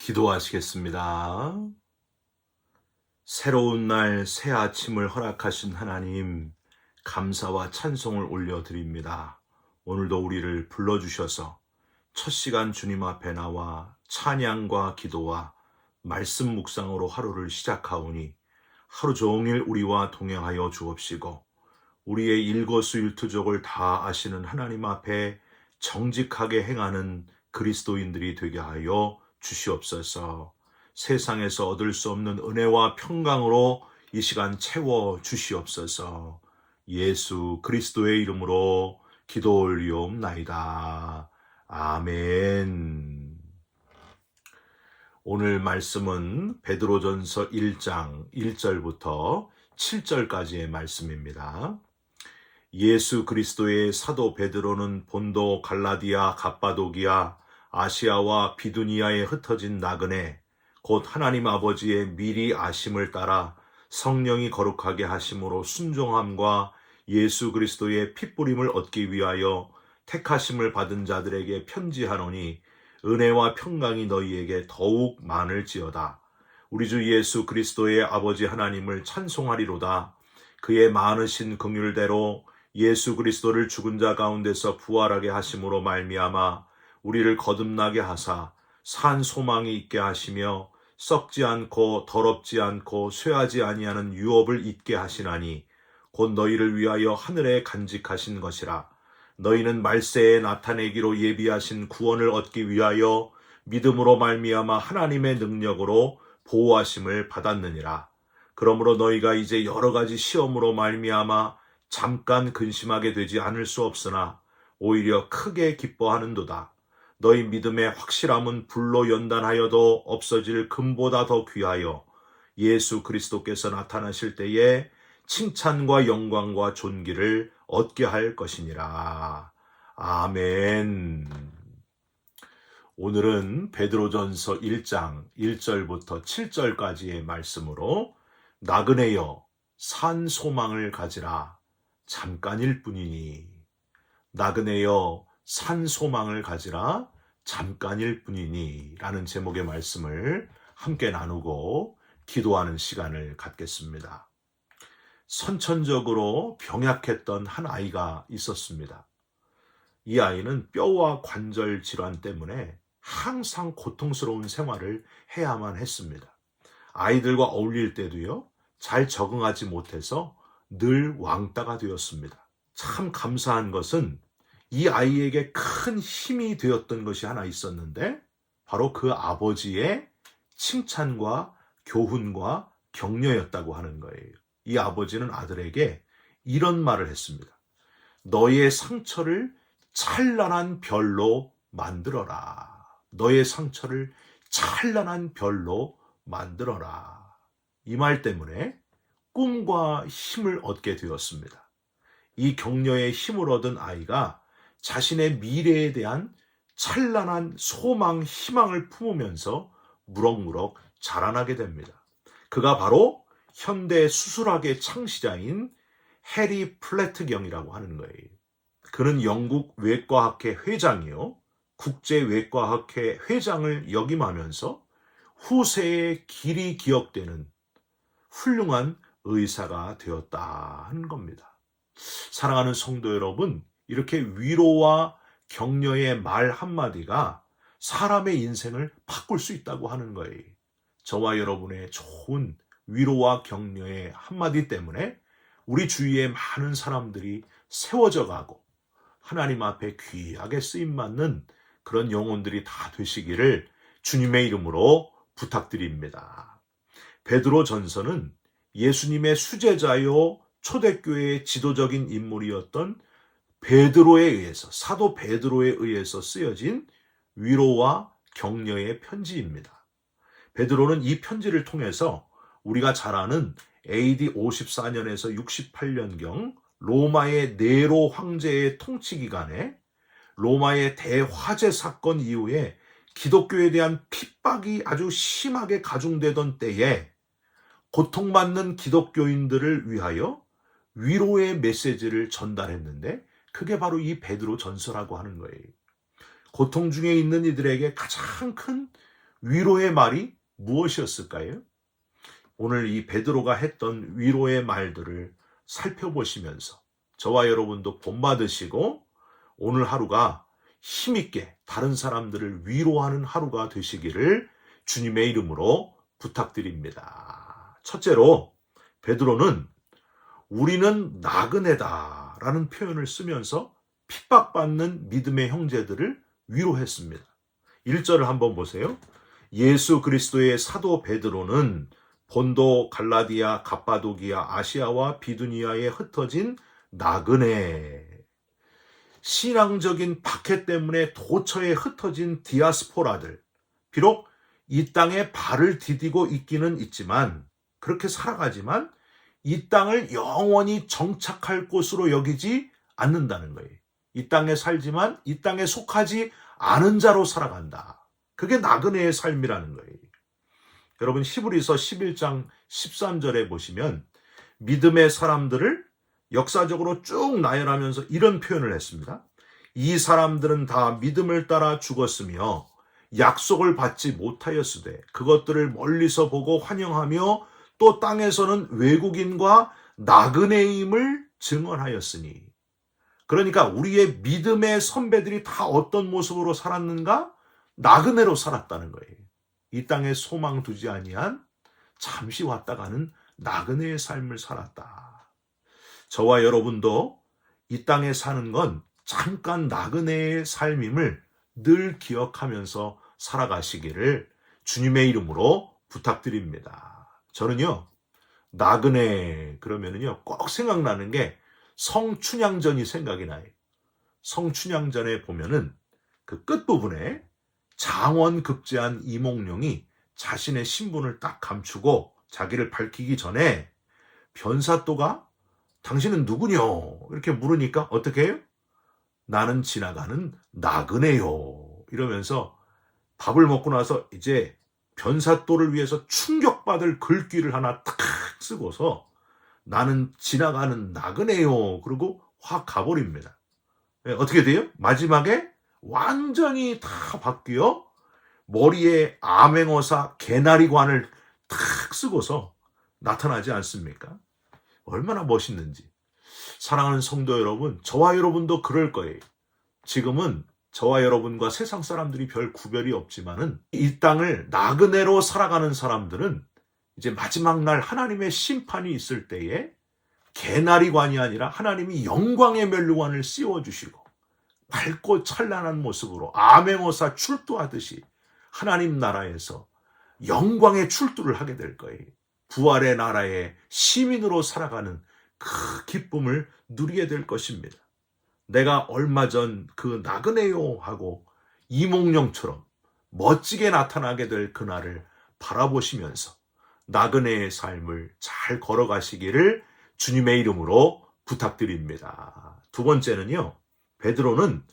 기도하시겠습니다. 새로운 날, 새 아침을 허락하신 하나님, 감사와 찬송을 올려드립니다. 오늘도 우리를 불러주셔서 첫 시간 주님 앞에 나와 찬양과 기도와 말씀 묵상으로 하루를 시작하오니 하루 종일 우리와 동행하여 주옵시고 우리의 일거수일투족을 다 아시는 하나님 앞에 정직하게 행하는 그리스도인들이 되게 하여 주시옵소서. 세상에서 얻을 수 없는 은혜와 평강으로 이 시간 채워 주시옵소서. 예수 그리스도의 이름으로 기도 올리옵나이다. 아멘. 오늘 말씀은 베드로전서 1장 1절부터 7절까지의 말씀입니다. 예수 그리스도의 사도 베드로는 본도, 갈라디아, 갑바도기아, 아시아와 비두니아에 흩어진 나그네 곧 하나님 아버지의 미리 아심을 따라 성령이 거룩하게 하심으로 순종함과 예수 그리스도의 핏부림을 얻기 위하여 택하심을 받은 자들에게 편지하노니 은혜와 평강이 너희에게 더욱 많을지어다. 우리 주 예수 그리스도의 아버지 하나님을 찬송하리로다. 그의 많으신 긍휼대로 예수 그리스도를 죽은 자 가운데서 부활하게 하심으로 말미암아 우리를 거듭나게 하사 산 소망이 있게 하시며 썩지 않고 더럽지 않고 쇠하지 아니하는 유업을 잊게 하시나니 곧 너희를 위하여 하늘에 간직하신 것이라. 너희는 말세에 나타내기로 예비하신 구원을 얻기 위하여 믿음으로 말미암아 하나님의 능력으로 보호하심을 받았느니라. 그러므로 너희가 이제 여러 가지 시험으로 말미암아 잠깐 근심하게 되지 않을 수 없으나 오히려 크게 기뻐하는도다. 너희 믿음의 확실함은 불로 연단하여도 없어질 금보다 더 귀하여 예수 그리스도께서 나타나실 때에 칭찬과 영광과 존귀를 얻게 할 것이니라. 아멘. 오늘은 베드로전서 1장 1절부터 7절까지의 말씀으로 나그네여 산 소망을 가지라 잠깐일 뿐이니. 나그네여 산 소망을 가지라 잠깐일 뿐이니 라는 제목의 말씀을 함께 나누고 기도하는 시간을 갖겠습니다. 선천적으로 병약했던 한 아이가 있었습니다. 이 아이는 뼈와 관절 질환 때문에 항상 고통스러운 생활을 해야만 했습니다. 아이들과 어울릴 때도요, 잘 적응하지 못해서 늘 왕따가 되었습니다. 참 감사한 것은 이 아이에게 큰 힘이 되었던 것이 하나 있었는데 바로 그 아버지의 칭찬과 교훈과 격려였다고 하는 거예요. 이 아버지는 아들에게 이런 말을 했습니다. 너의 상처를 찬란한 별로 만들어라. 너의 상처를 찬란한 별로 만들어라. 이 말 때문에 꿈과 힘을 얻게 되었습니다. 이 격려의 힘을 얻은 아이가 자신의 미래에 대한 찬란한 소망, 희망을 품으면서 무럭무럭 자라나게 됩니다. 그가 바로 현대 수술학의 창시자인 해리 플래트경이라고 하는 거예요. 그는 영국 외과학회 회장이요, 국제외과학회 회장을 역임하면서 후세에 길이 기억되는 훌륭한 의사가 되었다 하는 겁니다. 사랑하는 성도 여러분, 이렇게 위로와 격려의 말 한마디가 사람의 인생을 바꿀 수 있다고 하는 거예요. 저와 여러분의 좋은 위로와 격려의 한마디 때문에 우리 주위에 많은 사람들이 세워져 가고 하나님 앞에 귀하게 쓰임받는 그런 영혼들이 다 되시기를 주님의 이름으로 부탁드립니다. 베드로 전서는 예수님의 수제자요 초대교회의 지도적인 인물이었던 베드로에 의해서, 사도 베드로에 의해서 쓰여진 위로와 격려의 편지입니다. 베드로는 이 편지를 통해서 우리가 잘 아는 AD 54년에서 68년경 로마의 네로 황제의 통치 기간에 로마의 대화재 사건 이후에 기독교에 대한 핍박이 아주 심하게 가중되던 때에 고통받는 기독교인들을 위하여 위로의 메시지를 전달했는데 그게 바로 이 베드로 전서라고 하는 거예요. 고통 중에 있는 이들에게 가장 큰 위로의 말이 무엇이었을까요? 오늘 이 베드로가 했던 위로의 말들을 살펴보시면서 저와 여러분도 본받으시고 오늘 하루가 힘있게 다른 사람들을 위로하는 하루가 되시기를 주님의 이름으로 부탁드립니다. 첫째로 베드로는 우리는 나그네다 라는 표현을 쓰면서 핍박받는 믿음의 형제들을 위로했습니다. 1절을 한번 보세요. 예수 그리스도의 사도 베드로는 본도, 갈라디아, 갑바도기아, 아시아와 비두니아에 흩어진 나그네, 신앙적인 박해 때문에 도처에 흩어진 디아스포라들, 비록 이 땅에 발을 디디고 있기는 있지만, 그렇게 살아가지만 이 땅을 영원히 정착할 곳으로 여기지 않는다는 거예요. 이 땅에 살지만 이 땅에 속하지 않은 자로 살아간다. 그게 나그네의 삶이라는 거예요. 여러분 히브리서 11장 13절에 보시면 믿음의 사람들을 역사적으로 쭉 나열하면서 이런 표현을 했습니다. 이 사람들은 다 믿음을 따라 죽었으며 약속을 받지 못하였으되 그것들을 멀리서 보고 환영하며 또 땅에서는 외국인과 나그네임을 증언하였으니. 그러니까 우리의 믿음의 선배들이 다 어떤 모습으로 살았는가? 나그네로 살았다는 거예요. 이 땅에 소망 두지 아니한 잠시 왔다 가는 나그네의 삶을 살았다. 저와 여러분도 이 땅에 사는 건 잠깐 나그네의 삶임을 늘 기억하면서 살아가시기를 주님의 이름으로 부탁드립니다. 저는요, 나그네 그러면은요, 꼭 생각나는 게 성춘향전이 생각이 나요. 성춘향전에 보면은 그 끝부분에 장원급제한 이몽룡이 자신의 신분을 딱 감추고 자기를 밝히기 전에 변사또가 당신은 누구뇨? 이렇게 물으니까 어떻게 해요? 나는 지나가는 나그네요. 이러면서 밥을 먹고 나서 이제 변사또를 위해서 충격받을 글귀를 하나 탁 쓰고서 나는 지나가는 나그네요. 그리고 확 가버립니다. 어떻게 돼요? 마지막에 완전히 다 바뀌어 머리에 암행어사 개나리관을 탁 쓰고서 나타나지 않습니까? 얼마나 멋있는지. 사랑하는 성도 여러분, 저와 여러분도 그럴 거예요. 지금은 저와 여러분과 세상 사람들이 별 구별이 없지만은 이 땅을 나그네로 살아가는 사람들은 이제 마지막 날 하나님의 심판이 있을 때에 개나리관이 아니라 하나님이 영광의 면류관을 씌워주시고 밝고 찬란한 모습으로 암행어사 출두하듯이 하나님 나라에서 영광의 출두를 하게 될 거예요. 부활의 나라의 시민으로 살아가는 그 기쁨을 누리게 될 것입니다. 내가 얼마 전 그 나그네요 하고 이몽룡처럼 멋지게 나타나게 될 그날을 바라보시면서 나그네의 삶을 잘 걸어가시기를 주님의 이름으로 부탁드립니다. 두 번째는요, 베드로는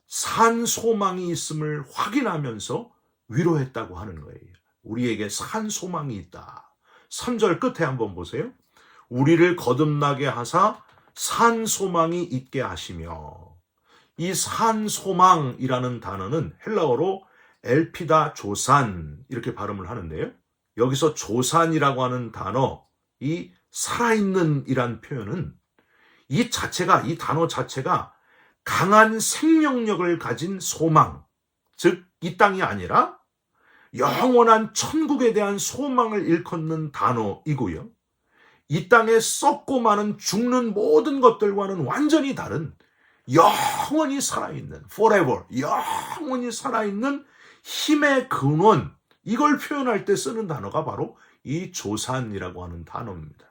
산 소망이 있음을 확인하면서 위로했다고 하는 거예요. 우리에게 산 소망이 있다. 3절 끝에 한번 보세요. 우리를 거듭나게 하사 산 소망이 있게 하시며. 이 산 소망이라는 단어는 헬라어로 엘피다 조산 이렇게 발음을 하는데요. 여기서 조산이라고 하는 단어, 이 살아있는 이란 표현은 이 단어 자체가 강한 생명력을 가진 소망, 즉 이 땅이 아니라 영원한 천국에 대한 소망을 일컫는 단어이고요. 이 땅에 썩고 마는 죽는 모든 것들과는 완전히 다른 영원히 살아있는, forever, 영원히 살아있는 힘의 근원, 이걸 표현할 때 쓰는 단어가 바로 이 조산이라고 하는 단어입니다.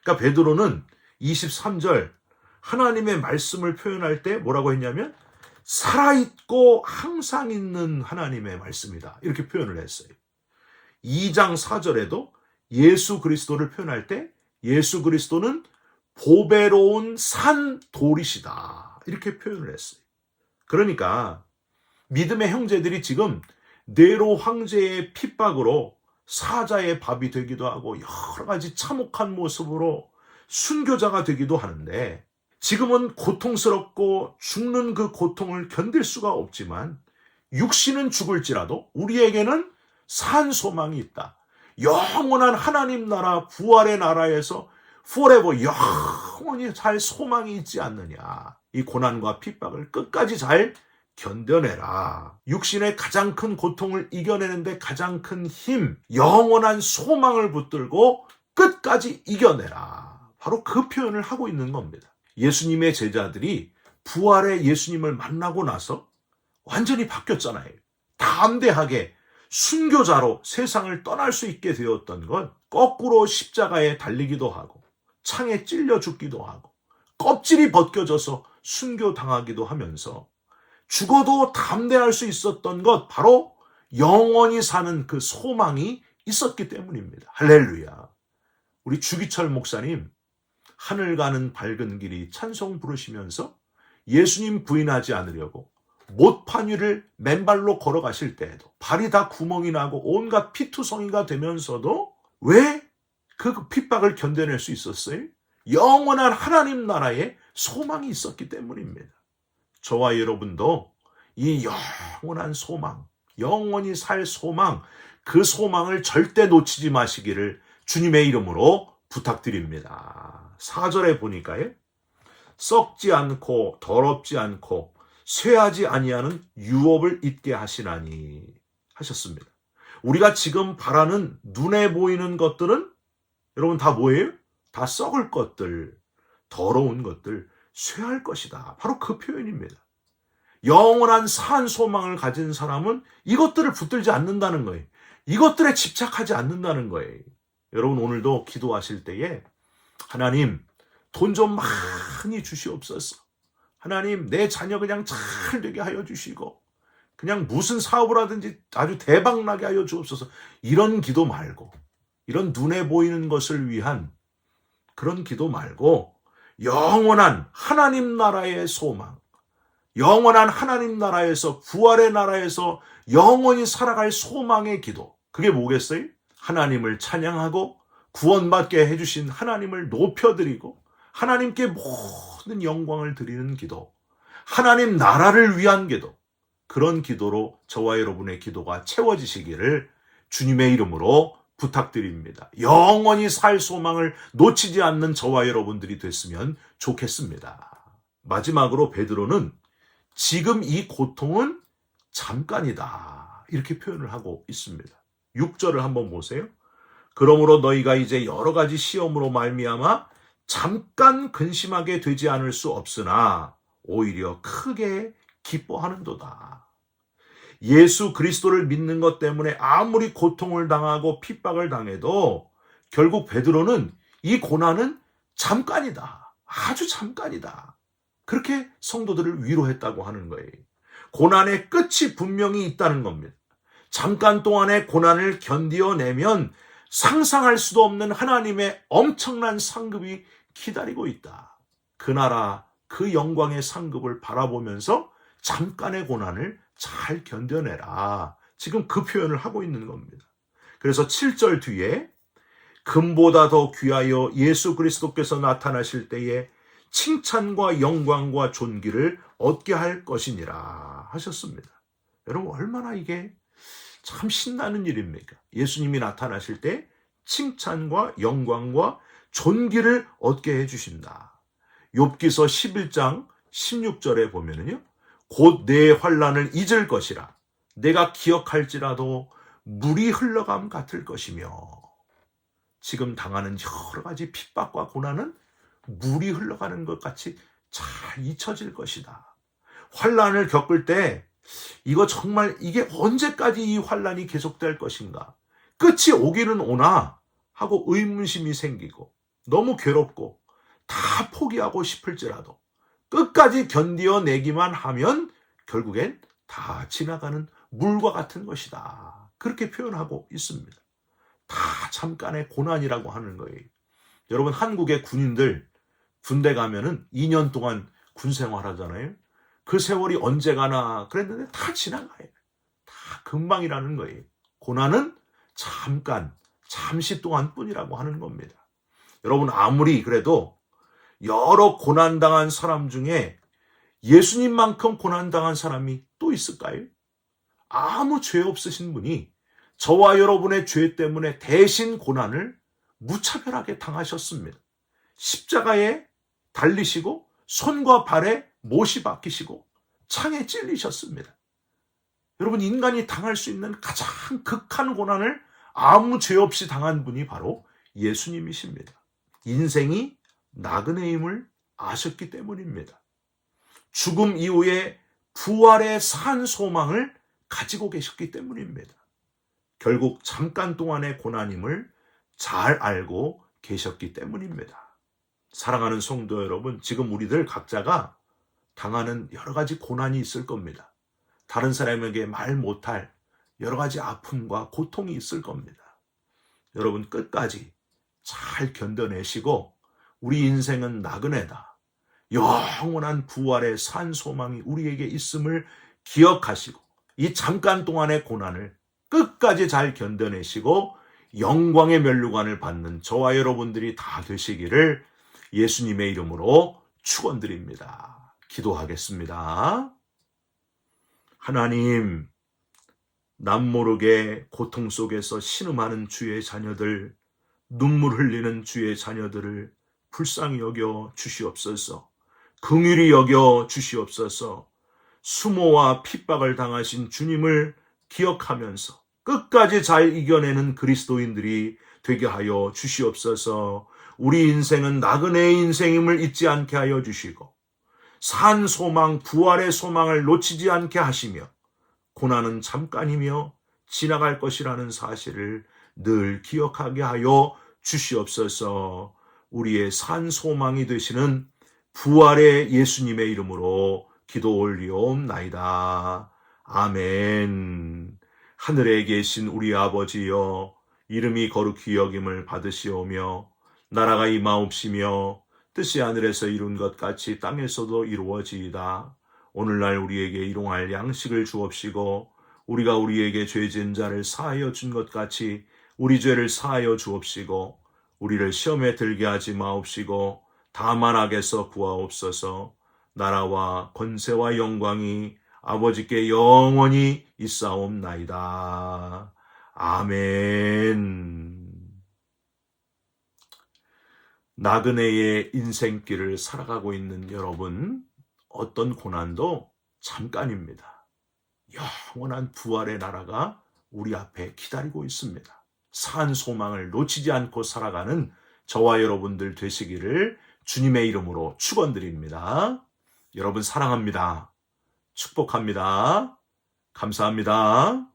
그러니까 베드로는 23절 하나님의 말씀을 표현할 때 뭐라고 했냐면 살아있고 항상 있는 하나님의 말씀이다. 이렇게 표현을 했어요. 2장 4절에도 예수 그리스도를 표현할 때 예수 그리스도는 보배로운 산 돌이시다. 이렇게 표현을 했어요. 그러니까 믿음의 형제들이 지금 네로 황제의 핍박으로 사자의 밥이 되기도 하고 여러 가지 참혹한 모습으로 순교자가 되기도 하는데 지금은 고통스럽고 죽는 그 고통을 견딜 수가 없지만 육신은 죽을지라도 우리에게는 산 소망이 있다. 영원한 하나님 나라 부활의 나라에서 forever 영원히 살 소망이 있지 않느냐. 이 고난과 핍박을 끝까지 잘 견뎌내라. 육신의 가장 큰 고통을 이겨내는데 가장 큰 힘, 영원한 소망을 붙들고 끝까지 이겨내라. 바로 그 표현을 하고 있는 겁니다. 예수님의 제자들이 부활의 예수님을 만나고 나서 완전히 바뀌었잖아요. 담대하게 순교자로 세상을 떠날 수 있게 되었던 건 거꾸로 십자가에 달리기도 하고 창에 찔려 죽기도 하고 껍질이 벗겨져서 순교당하기도 하면서 죽어도 담대할 수 있었던 것 바로 영원히 사는 그 소망이 있었기 때문입니다. 할렐루야. 우리 주기철 목사님 하늘 가는 밝은 길이 찬송 부르시면서 예수님 부인하지 않으려고 못판 위를 맨발로 걸어가실 때에도 발이 다 구멍이 나고 온갖 피투성이가 되면서도 왜 그 핍박을 견뎌낼 수 있었어요? 영원한 하나님 나라에 소망이 있었기 때문입니다. 저와 여러분도 이 영원한 소망, 영원히 살 소망, 그 소망을 절대 놓치지 마시기를 주님의 이름으로 부탁드립니다. 4절에 보니까요. 썩지 않고 더럽지 않고 쇠하지 아니하는 유업을 잊게 하시나니 하셨습니다. 우리가 지금 바라는 눈에 보이는 것들은 여러분 다 뭐예요? 다 썩을 것들, 더러운 것들, 쇠할 것이다. 바로 그 표현입니다. 영원한 산 소망을 가진 사람은 이것들을 붙들지 않는다는 거예요. 이것들에 집착하지 않는다는 거예요. 여러분 오늘도 기도하실 때에 하나님 돈 좀 많이 주시옵소서. 하나님 내 자녀 그냥 잘 되게 하여 주시고 그냥 무슨 사업을 하든지 아주 대박나게 하여 주옵소서. 이런 기도 말고 이런 눈에 보이는 것을 위한 그런 기도 말고 영원한 하나님 나라의 소망, 영원한 하나님 나라에서 부활의 나라에서 영원히 살아갈 소망의 기도. 그게 뭐겠어요? 하나님을 찬양하고 구원받게 해주신 하나님을 높여드리고 하나님께 모든 영광을 드리는 기도, 하나님 나라를 위한 기도, 그런 기도로 저와 여러분의 기도가 채워지시기를 주님의 이름으로 부탁드립니다. 영원히 살 소망을 놓치지 않는 저와 여러분들이 됐으면 좋겠습니다. 마지막으로 베드로는 지금 이 고통은 잠깐이다 이렇게 표현을 하고 있습니다. 6절을 한번 보세요. 그러므로 너희가 이제 여러 가지 시험으로 말미암아 잠깐 근심하게 되지 않을 수 없으나 오히려 크게 기뻐하는도다. 예수 그리스도를 믿는 것 때문에 아무리 고통을 당하고 핍박을 당해도 결국 베드로는 이 고난은 잠깐이다. 아주 잠깐이다. 그렇게 성도들을 위로했다고 하는 거예요. 고난의 끝이 분명히 있다는 겁니다. 잠깐 동안의 고난을 견디어내면 상상할 수도 없는 하나님의 엄청난 상급이 기다리고 있다. 그 나라, 그 영광의 상급을 바라보면서 잠깐의 고난을 잘 견뎌내라. 지금 그 표현을 하고 있는 겁니다. 그래서 7절 뒤에 금보다 더 귀하여 예수 그리스도께서 나타나실 때에 칭찬과 영광과 존귀를 얻게 할 것이니라 하셨습니다. 여러분 얼마나 이게 참 신나는 일입니까? 예수님이 나타나실 때 칭찬과 영광과 존귀를 얻게 해주신다. 욥기서 11장 16절에 보면은요. 곧 내 환난을 잊을 것이라. 내가 기억할지라도 물이 흘러감 같을 것이며. 지금 당하는 여러 가지 핍박과 고난은 물이 흘러가는 것 같이 잘 잊혀질 것이다. 환난을 겪을 때 이거 정말 이게 언제까지 이 환난이 계속될 것인가? 끝이 오기는 오나 하고 의문심이 생기고 너무 괴롭고 다 포기하고 싶을지라도 끝까지 견디어내기만 하면 결국엔 다 지나가는 물과 같은 것이다. 그렇게 표현하고 있습니다. 다 잠깐의 고난이라고 하는 거예요. 여러분 한국의 군인들 군대 가면은 2년 동안 군 생활하잖아요. 그 세월이 언제 가나 그랬는데 다 지나가요. 다 금방이라는 거예요. 고난은 잠깐, 잠시 동안 뿐이라고 하는 겁니다. 여러분 아무리 그래도 여러 고난당한 사람 중에 예수님만큼 고난당한 사람이 또 있을까요? 아무 죄 없으신 분이 저와 여러분의 죄 때문에 대신 고난을 무차별하게 당하셨습니다. 십자가에 달리시고 손과 발에 못이 박히시고 창에 찔리셨습니다. 여러분, 인간이 당할 수 있는 가장 극한 고난을 아무 죄 없이 당한 분이 바로 예수님이십니다. 인생이 나그네임을 아셨기 때문입니다. 죽음 이후에 부활의 산 소망을 가지고 계셨기 때문입니다. 결국 잠깐 동안의 고난임을 잘 알고 계셨기 때문입니다. 사랑하는 성도 여러분, 지금 우리들 각자가 당하는 여러 가지 고난이 있을 겁니다. 다른 사람에게 말 못할 여러 가지 아픔과 고통이 있을 겁니다. 여러분, 끝까지 잘 견뎌내시고 우리 인생은 나그네다, 영원한 부활의 산 소망이 우리에게 있음을 기억하시고 이 잠깐 동안의 고난을 끝까지 잘 견뎌내시고 영광의 면류관을 받는 저와 여러분들이 다 되시기를 예수님의 이름으로 축원드립니다. 기도하겠습니다. 하나님, 남모르게 고통 속에서 신음하는 주의 자녀들, 눈물 흘리는 주의 자녀들을 불쌍히 여겨 주시옵소서. 긍휼히 여겨 주시옵소서. 수모와 핍박을 당하신 주님을 기억하면서 끝까지 잘 이겨내는 그리스도인들이 되게 하여 주시옵소서. 우리 인생은 나그네의 인생임을 잊지 않게 하여 주시고 산 소망, 부활의 소망을 놓치지 않게 하시며 고난은 잠깐이며 지나갈 것이라는 사실을 늘 기억하게 하여 주시옵소서. 우리의 산 소망이 되시는 부활의 예수님의 이름으로 기도 올리옵나이다. 아멘. 하늘에 계신 우리 아버지여, 이름이 거룩히 여김을 받으시오며 나라가 임하옵시며 뜻이 하늘에서 이룬 것 같이 땅에서도 이루어지이다. 오늘날 우리에게 일용할 양식을 주옵시고 우리가 우리에게 죄진 자를 사하여 준 것 같이 우리 죄를 사하여 주옵시고 우리를 시험에 들게 하지 마옵시고 다만 악에서 구하옵소서. 나라와 권세와 영광이 아버지께 영원히 있사옵나이다. 아멘. 나그네의 인생길을 살아가고 있는 여러분, 어떤 고난도 잠깐입니다. 영원한 부활의 나라가 우리 앞에 기다리고 있습니다. 산 소망을 놓치지 않고 살아가는 저와 여러분들 되시기를 주님의 이름으로 축원드립니다. 여러분 사랑합니다. 축복합니다. 감사합니다.